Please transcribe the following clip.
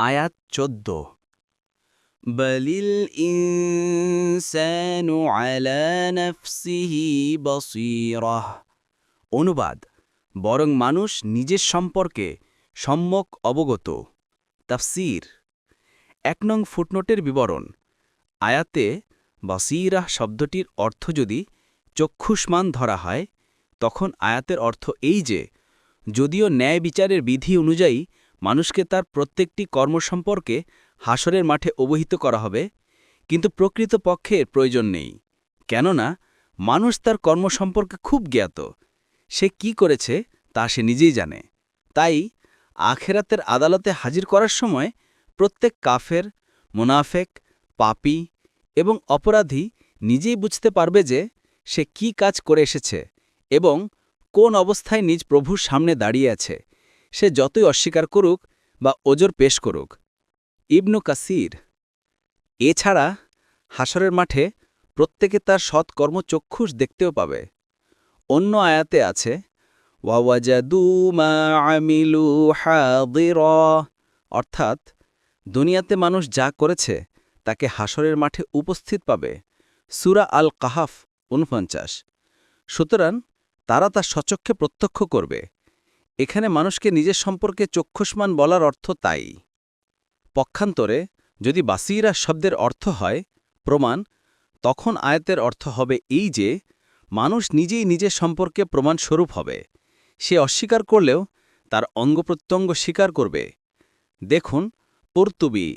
আয়াত ১৪ বলিল ইনসানু আলা নাফসিহি বসীরাহ। অনুবাদ, বরং মানুষ নিজের সম্পর্কে সম্যক অবগত। তাফসীর। ১ নং ফুটনোটের বিবরণ। আয়াতে বসীরাহ শব্দটির অর্থ যদি চক্ষুষ্মান ধরা হয়, তখন আয়াতের অর্থ এই যে, যদিও ন্যায় বিচারের বিধি অনুযায়ী মানুষকে তার প্রত্যেকটি কর্ম সম্পর্কে হাসরের মাঠে অবহিত করা হবে, কিন্তু প্রকৃত পক্ষে এর প্রয়োজন নেই। কেননা মানুষ তার কর্ম সম্পর্কে খুব জ্ঞাত। সে কি করেছে তা সে নিজেই জানে। তাই আখেরাতের আদালতে হাজির করার সময় প্রত্যেক কাফের, মুনাফেক, পাপী এবং অপরাধী নিজেই বুঝতে পারবে যে সে কি কাজ করে এসেছে এবং কোন অবস্থায় নিজ প্রভুর সামনে দাঁড়িয়ে আছে, সে যতই অস্বীকার করুক বা ওজর পেশ করুক। ইবনু কাসির। এছাড়া হাসরের মাঠে প্রত্যেকে তার সৎকর্ম চক্ষুষ দেখতেও পাবে। অন্য আয়াতে আছে ওয়াওয়াজাদু মা আমিলু হাদিরা, অর্থাৎ দুনিয়াতে মানুষ যা করেছে তাকে হাসরের মাঠে উপস্থিত পাবে। সূরা আল কাহাফ ৪৯। সুতরাং তারা তা সচক্ষে প্রত্যক্ষ করবে। এখানে মানুষকে নিজের সম্পর্কে চক্ষুষ্মান বলার অর্থ তাই। পক্ষান্তরে যদি বাসীরা শব্দের অর্থ হয় প্রমাণ, তখন আয়াতের অর্থ হবে এই যে, মানুষ নিজেই নিজের সম্পর্কে প্রমাণস্বরূপ হবে। সে অস্বীকার করলেও তার অঙ্গপ্রত্যঙ্গ স্বীকার করবে। দেখুন কুরতুবী।